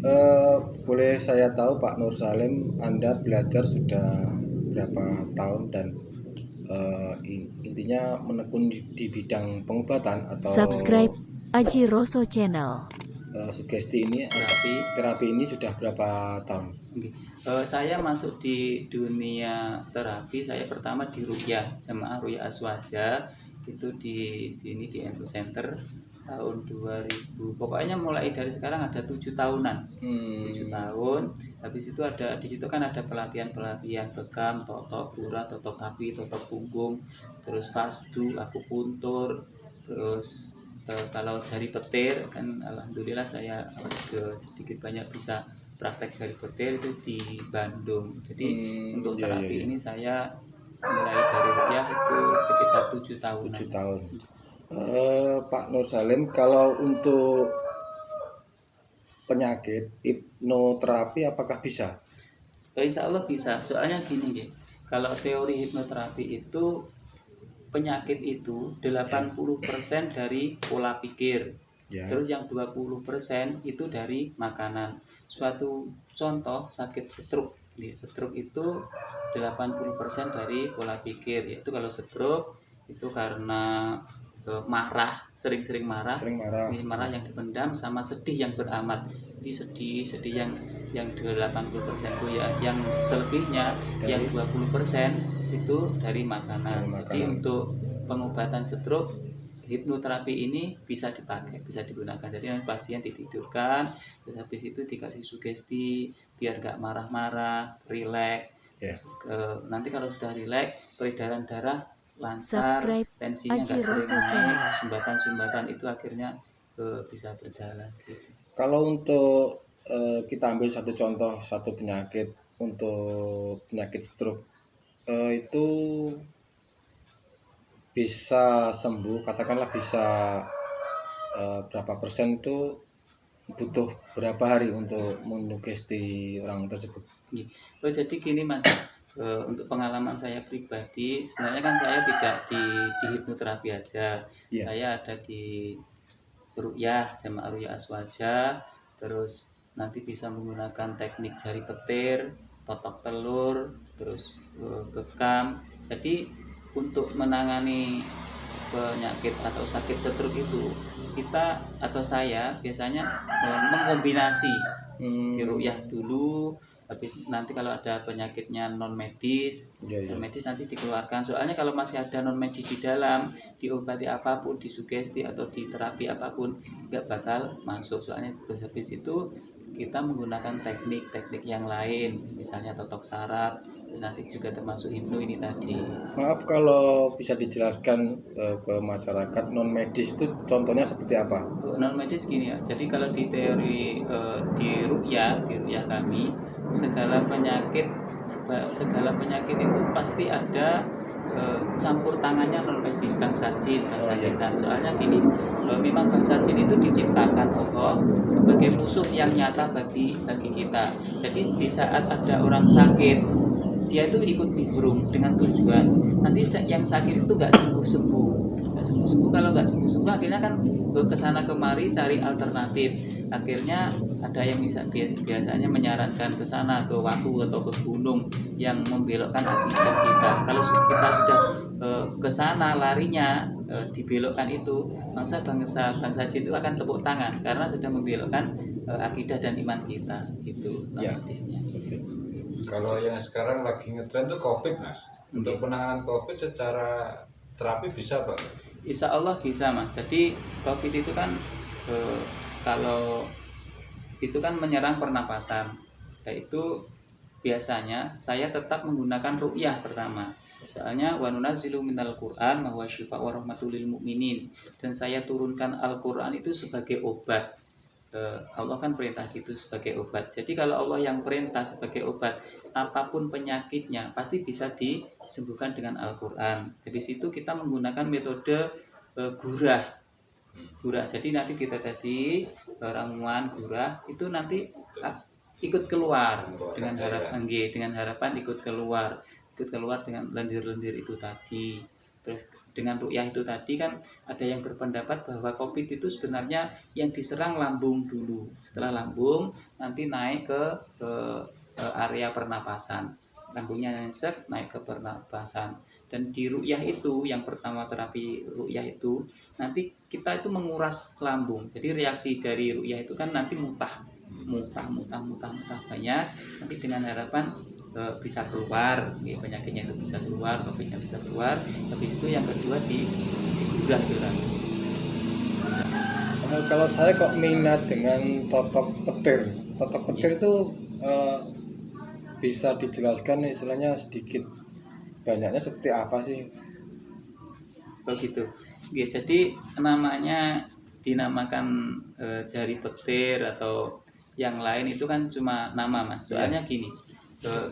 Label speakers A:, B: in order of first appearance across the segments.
A: Eh, Boleh saya tahu Pak Nur Salim, Anda belajar sudah berapa tahun dan intinya menekun di bidang pengobatan atau
B: Subscribe Aji Roso Channel.
A: sugesti ini atau
C: Terapi.
A: terapi ini sudah berapa tahun?
C: Oke. Saya masuk di dunia terapi. Saya pertama di Ruqyah, Jamaah Ruqyah Aswaja, itu di sini di Endo Center tahun 2000. Pokoknya mulai dari sekarang ada 7 tahunan. 7 tahun. Habis itu ada di situ kan ada pelatihan bekam, totok, gurah, totok kapi, totok punggung, terus fasdu, akupuntur, terus kalau jari petir kan alhamdulillah saya sedikit banyak bisa praktek jari petir itu di Bandung. Jadi untuk terapi ini saya mulai dari Ruqyah itu sekitar 7 tahunan.
A: 7 tahun. Pak Nur Salim, kalau untuk penyakit hipnoterapi apakah bisa?
C: Insya Allah bisa. Soalnya gini ya, kalau teori hipnoterapi itu penyakit itu 80% dari pola pikir.
A: Ya.
C: Terus yang 20% itu dari makanan. Suatu contoh sakit stroke. Di stroke itu 80% dari pola pikir. Yaitu kalau stroke itu karena marah, sering-sering marah, marah yang dipendam sama sedih yang beramat. Jadi sedih yang 80% itu ya, yang selebihnya dari, yang 20% itu dari makanan. Jadi untuk pengobatan stroke hipnoterapi ini bisa dipakai, bisa digunakan. Jadi pasien ditidurkan, terus habis itu dikasih sugesti biar gak marah-marah, rileks. Nanti kalau sudah rileks, peredaran darah lancar, tensinya nggak sering naik, sumbatan itu akhirnya bisa berjalan gitu.
A: Kalau untuk kita ambil satu contoh, satu penyakit, untuk penyakit stroke itu bisa sembuh, katakanlah bisa berapa persen, itu butuh berapa hari untuk menugesti orang tersebut?
C: Jadi gini Mas, untuk pengalaman saya pribadi, sebenarnya kan saya tidak di hipnoterapi aja. Saya ada di Ruqyah, Jamaah Ruqyah Aswaja, terus nanti bisa menggunakan teknik jari petir, totok telur, terus bekam. Jadi untuk menangani penyakit atau sakit stroke itu kita atau saya biasanya mengkombinasi di Ruqyah dulu, habis nanti kalau ada penyakitnya non medis, non medis nanti dikeluarkan. Soalnya kalau masih ada non medis di dalam, diobati apapun, disugesti atau di terapi apapun nggak bakal masuk. Soalnya habis itu kita menggunakan teknik-teknik yang lain, misalnya totok saraf, nanti juga termasuk hipno ini tadi.
A: Maaf kalau bisa dijelaskan ke masyarakat, non medis itu contohnya seperti apa?
C: Non medis gini ya, jadi kalau di teori di Ruqyah kami, segala penyakit itu pasti ada campur tangannya non medis, bangsa jin. Soalnya gini, memang bangsa jin itu diciptakan Allah sebagai musuh yang nyata bagi kita. Jadi di saat ada orang sakit, dia itu ikut nimbrung dengan tujuan nanti yang sakit itu nggak sembuh. Kalau nggak sembuh akhirnya kan kesana kemari cari alternatif. Akhirnya ada yang biasanya menyarankan ke sana, ke Watu atau ke gunung yang membelokkan akidah kita. Kalau kita sudah ke sana larinya dibelokkan itu, bangsa jin itu akan tepuk tangan karena sudah membelokkan akidah dan iman kita gitu.
D: Kalau yang sekarang lagi ngetren tuh COVID, Mas. Untuk penanganan COVID secara terapi bisa, Pak?
C: Insya Allah bisa, Mas. Jadi COVID itu kan kalau itu kan menyerang pernapasan. Yaitu biasanya saya tetap menggunakan ruqyah pertama. Soalnya wa nunazzilu minal Qur'an ma huwa syifa' wa rahmatul lil mu'minin, dan saya turunkan Al-Qur'an itu sebagai obat. Allah kan perintah gitu sebagai obat. Jadi kalau Allah yang perintah sebagai obat, apapun penyakitnya pasti bisa disembuhkan dengan Al-Qur'an. Dari situ kita menggunakan metode gurah. Jadi nanti ditetesi ramuan gurah itu nanti ikut keluar dengan harapan ikut keluar dengan lendir-lendir itu tadi. Terus dengan ruqyah itu tadi kan ada yang berpendapat bahwa COVID itu sebenarnya yang diserang lambung dulu. Setelah lambung nanti naik ke area pernapasan. Lambungnya nyesek naik ke pernapasan. Dan di ruqyah itu yang pertama terapi ruqyah itu nanti kita itu menguras lambung. Jadi reaksi dari ruqyah itu kan nanti muntah banyak. Nanti dengan harapan bisa keluar, ya, penyakitnya itu bisa keluar, COVID-nya bisa keluar. Habis itu yang kedua digurah itu kan.
A: Kalau saya kok minat dengan totok petir. Totok petir itu bisa dijelaskan istilahnya sedikit banyaknya seperti apa sih?
C: Begitu. Ya, jadi namanya dinamakan jari petir atau yang lain itu kan cuma nama Mas. Soalnya gini,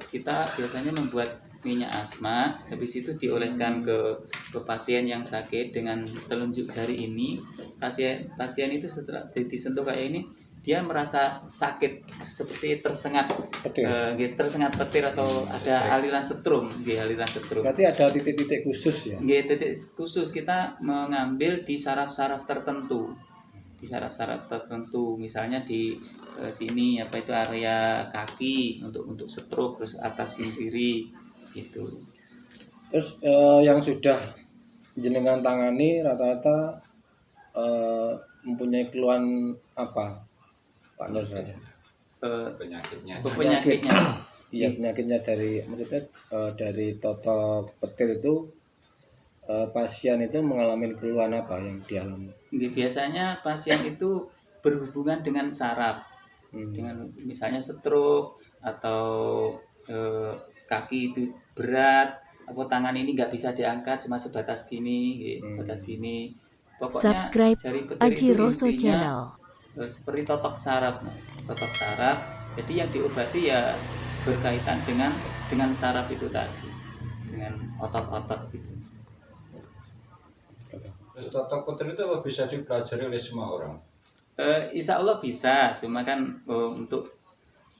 C: kita biasanya membuat minyak asma, habis itu dioleskan ke pasien yang sakit dengan telunjuk jari ini. Pasien itu setelah disentuh kayak ini, dia merasa sakit seperti tersengat
A: Petir.
C: tersengat petir atau ada aliran setrum,
A: Berarti ada titik-titik khusus ya?
C: Titik khusus kita mengambil di saraf-saraf tertentu. Misalnya di sini apa itu area kaki untuk stroke, terus atas kiri gitu.
A: Terus yang sudah jenengan tangani rata-rata mempunyai keluhan apa, Pak Nur saya?
D: Penyakitnya.
A: Iya, penyakitnya dari maksudnya dari totok petir itu pasien itu mengalami keluhan apa yang dialami?
C: Biasanya pasien itu berhubungan dengan saraf, dengan misalnya stroke atau kaki itu berat, apa tangan ini nggak bisa diangkat cuma sebatas gini, sebatas gini. Pokoknya
B: Subscribe
C: jari petir
B: Aji
C: itu
B: Rosso
C: intinya
B: Channel.
C: seperti totok saraf, Mas. Totok saraf. Jadi yang diobati ya berkaitan dengan saraf itu tadi, dengan otot-otot gitu.
D: Terus totok petir itu apa bisa dipelajari oleh semua orang?
C: Insya Allah bisa, cuma kan untuk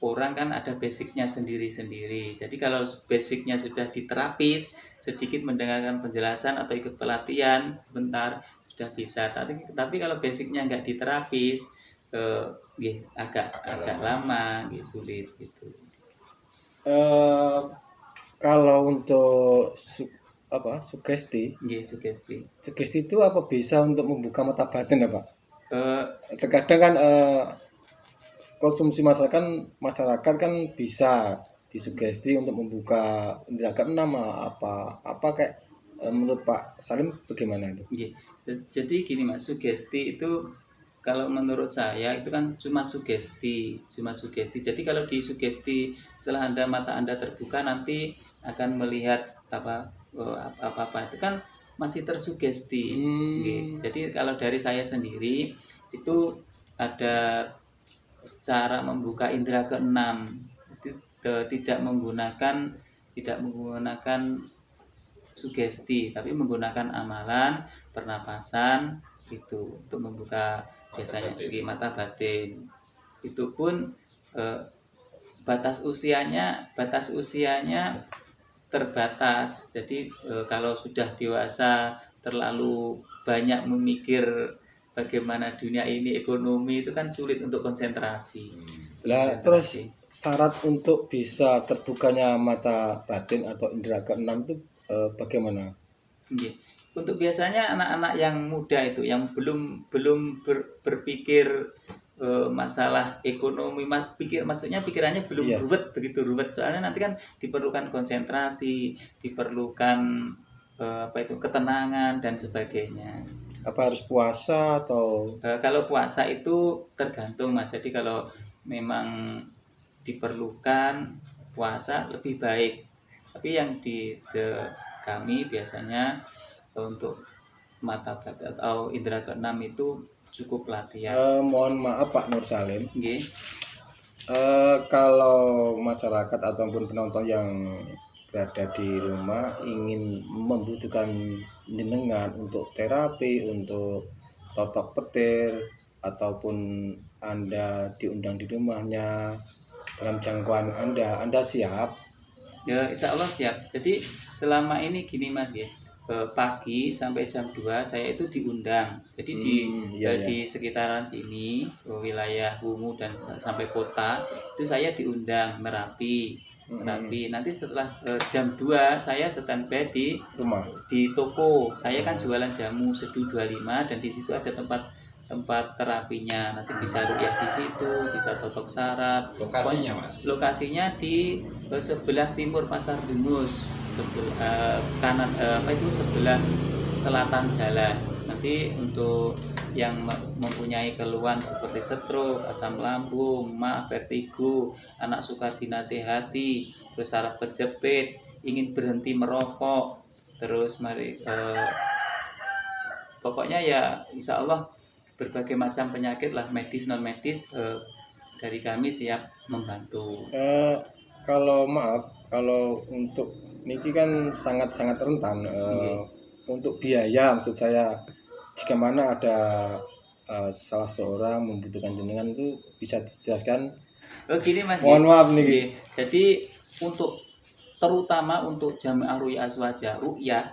C: orang kan ada basicnya sendiri-sendiri. Jadi kalau basicnya sudah diterapis, sedikit mendengarkan penjelasan atau ikut pelatihan sebentar sudah bisa. Tapi kalau basicnya nggak diterapis, agak lama, sulit gitu.
A: Kalau untuk sugesti
C: Sugesti.
A: itu apa bisa untuk membuka mata batin ya Pak?
C: Eh,
A: Terkadang kan konsumsi masyarakat kan bisa disugesti untuk membuka indera keenam apa kayak menurut Pak Salim bagaimana itu?
C: Jadi gini Mas, sugesti itu kalau menurut saya itu kan cuma sugesti. Jadi kalau disugesti setelah mata Anda terbuka nanti akan melihat apa itu kan masih tersugesti. Jadi kalau dari saya sendiri itu ada cara membuka indera keenam, itu tidak menggunakan sugesti, tapi menggunakan amalan pernapasan itu untuk membuka biasanya di mata batin. Itu pun batas usianya terbatas. Jadi kalau sudah dewasa terlalu banyak memikir bagaimana dunia ini ekonomi itu kan sulit untuk konsentrasi.
A: Terus syarat untuk bisa terbukanya mata batin atau indera keenam itu bagaimana?
C: Untuk biasanya anak-anak yang muda itu yang belum berpikir masalah ekonomi, maksudnya pikirannya belum begitu ruwet, soalnya nanti kan diperlukan konsentrasi, diperlukan ketenangan dan sebagainya.
A: Apa harus puasa atau
C: kalau puasa itu tergantung Mas. Jadi kalau memang diperlukan puasa lebih baik, tapi yang kami biasanya untuk mata batin atau indera keenam itu cukup latihan.
A: Mohon maaf Pak Nur Salim. Kalau masyarakat ataupun penonton yang berada di rumah ingin membutuhkan jenengan untuk terapi, untuk totok petir, ataupun Anda diundang di rumahnya dalam jangkauan Anda siap?
C: Ya, insya Allah siap. Jadi selama ini gini Mas, pagi sampai jam 2 saya itu diundang. Jadi di
A: Iya, iya.
C: di sekitaran sini, wilayah Wungu dan sampai kota itu saya diundang Merapi. Merapi. Nanti setelah jam 2 saya standby
A: Rumah.
C: di toko. Saya kan jualan jamu Seduh 25 dan di situ ada tempat terapinya. Nanti bisa ruqyah di situ, bisa totok saraf.
D: Lokasinya, Mas?
C: Lokasinya di sebelah timur Pasar Dungus, sebelah kanan sebelah selatan jalan. Nanti untuk yang mempunyai keluhan seperti stroke, asam lambung, vertigo, anak suka dinasehati, terus saraf kejepit, ingin berhenti merokok, terus pokoknya ya insya Allah berbagai macam penyakit lah, medis non medis, dari kami siap membantu.
A: Kalau maaf, kalau untuk niki kan sangat-sangat rentan untuk biaya, maksud saya jika mana ada salah seorang membutuhkan jenengan itu bisa dijelaskan.
C: Gini Mas.
A: Mohon maaf nih.
C: Jadi terutama untuk jamaah ruqyah aswaja ruqyah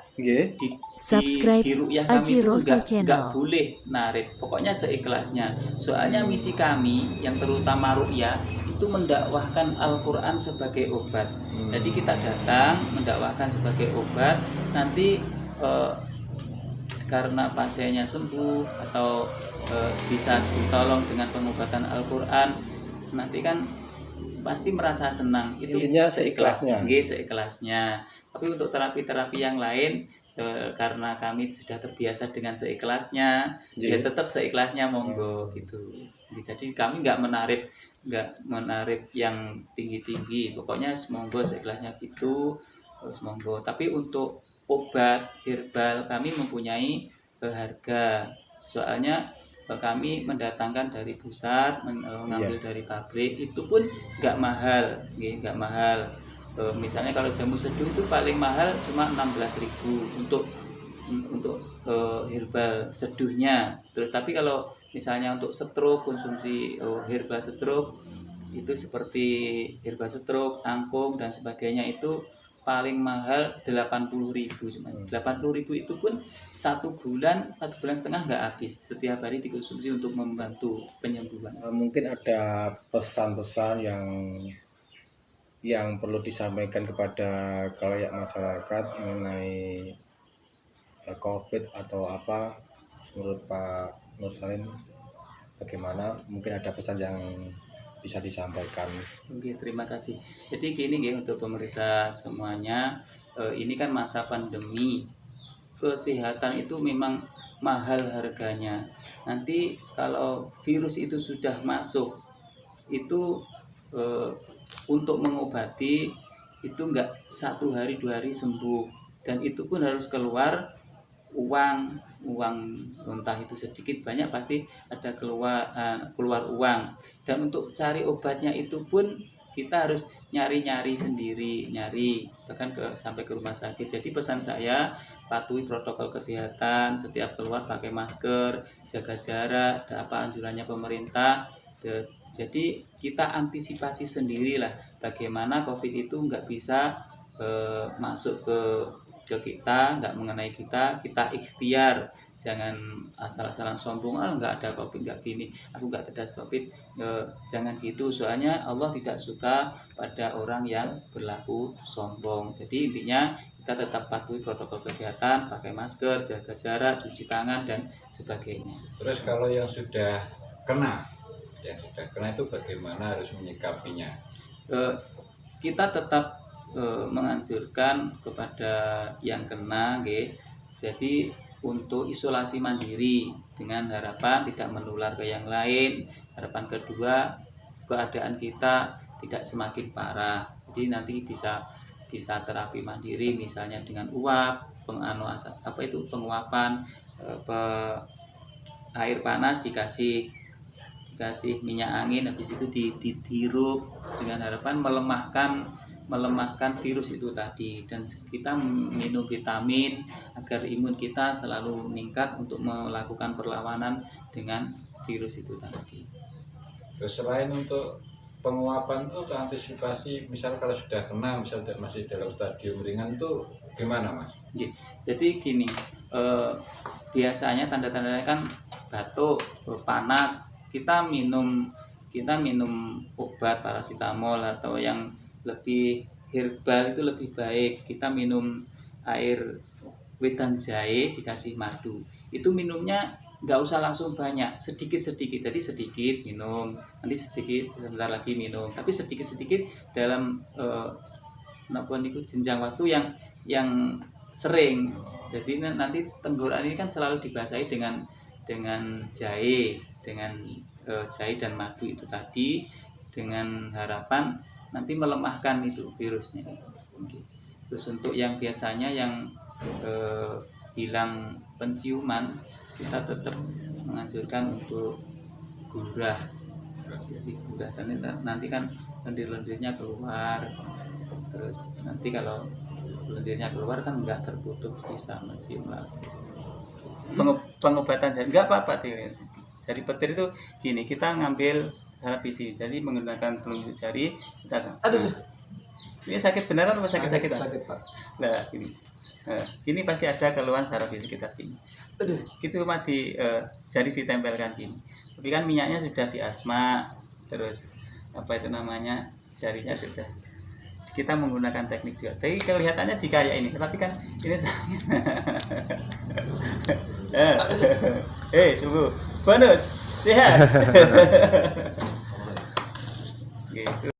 B: Subscribe
C: di ruqyah kami
B: Aji
C: itu
B: Rosso
C: nggak
B: Channel.
C: boleh narik, pokoknya seikhlasnya. Soalnya misi kami yang terutama ruqyah itu mendakwahkan Al-Quran sebagai obat. Jadi kita datang mendakwahkan sebagai obat, nanti karena pasiennya sembuh atau bisa ditolong dengan pengobatan Al-Quran, nanti kan pasti merasa senang. Itu
A: intinya seikhlasnya.
C: Seikhlasnya. Tapi untuk terapi-terapi yang lain, karena kami sudah terbiasa dengan seikhlasnya, ya tetap seikhlasnya monggo gitu. Jadi kami nggak menarik yang tinggi-tinggi, pokoknya monggo seikhlasnya gitu, terus monggo. Tapi untuk obat herbal kami mempunyai harga, soalnya kami mendatangkan dari pusat, mengambil dari pabrik, itu pun nggak mahal, nggak mahal. Misalnya kalau jamu seduh itu paling mahal cuma 16.000 untuk herbal seduhnya. Terus tapi kalau misalnya untuk stroke, konsumsi herbal stroke itu seperti herbal stroke, angkum dan sebagainya itu paling mahal 80.000 cuma. 80.000 itu pun satu bulan setengah nggak habis, setiap hari dikonsumsi untuk membantu penyembuhan.
A: Mungkin ada pesan-pesan yang perlu disampaikan kepada khalayak masyarakat mengenai COVID atau apa, menurut Pak Nur Salim bagaimana? Mungkin ada pesan yang bisa disampaikan.
C: Oke, terima kasih. Jadi gini untuk pemirsa semuanya, ini kan masa pandemi, kesehatan itu memang mahal harganya. Nanti kalau virus itu sudah masuk, itu untuk mengobati itu enggak 1 hari 2 hari sembuh, dan itu pun harus keluar uang entah itu sedikit banyak pasti ada keluar uang. Dan untuk cari obatnya itu pun kita harus nyari sendiri, bahkan sampai ke rumah sakit. Jadi pesan saya, patuhi protokol kesehatan, setiap keluar pakai masker, jaga jarak, apa anjurannya pemerintah. Jadi kita antisipasi sendirilah bagaimana COVID itu nggak bisa masuk ke kita, nggak mengenai kita ikhtiar. Jangan asal-asalan sombong, nggak ada COVID, nggak gini, aku nggak terdas COVID. Jangan gitu, soalnya Allah tidak suka pada orang yang berlaku sombong. Jadi intinya kita tetap patuhi protokol kesehatan, pakai masker, jaga jarak, cuci tangan dan sebagainya.
D: Terus kalau yang sudah kena itu bagaimana harus menyikapinya?
C: Kita tetap menganjurkan kepada yang kena, jadi untuk isolasi mandiri dengan harapan tidak menular ke yang lain. Harapan kedua, keadaan kita tidak semakin parah, jadi nanti bisa terapi mandiri, misalnya dengan uap, penguapan, air panas dikasih minyak angin, habis itu dihirup dengan harapan melemahkan virus itu tadi. Dan kita minum vitamin agar imun kita selalu meningkat untuk melakukan perlawanan dengan virus itu tadi.
D: Terus selain untuk penguapan tuh untuk antisipasi misal kalau sudah kena, misal masih dalam stadium ringan tuh gimana Mas?
C: Jadi gini, biasanya tanda-tandanya kan batuk, panas, kita minum obat paracetamol atau yang lebih herbal itu lebih baik. Kita minum air wedang jahe dikasih madu. Itu minumnya nggak usah langsung banyak, sedikit-sedikit. Jadi sedikit minum, nanti sedikit, sebentar lagi minum. Tapi sedikit-sedikit dalam jenjang waktu yang sering. Jadi nanti tenggorokan ini kan selalu dibasahi dengan jahe, jahe dan madu itu tadi, dengan harapan nanti melemahkan itu virusnya. Terus untuk yang biasanya yang hilang penciuman, kita tetap menganjurkan untuk gurah. Jadi gurah nanti kan lendir-lendirnya keluar. Terus nanti kalau lendirnya keluar kan nggak tertutup, bisa mencium lagi. Pengobatan jadi nggak apa-apa deh. Jadi petir itu gini, kita ngambil harapisi, jadi menggunakan telunjuk jari kita. Aduh. Ini sakit beneran atau sakit?
D: Sakit Pak.
C: Nah gini pasti ada keluhan saraf di sekitar sini. Aduh, gitu cuma di jari ditempelkan gini. Tapi kan minyaknya sudah diasma, terus apa itu namanya, jarinya sudah. Kita menggunakan teknik juga. Tapi kelihatannya di kayak ini, tapi kan ini sakit. Sungguh bonus sehat. Gitu.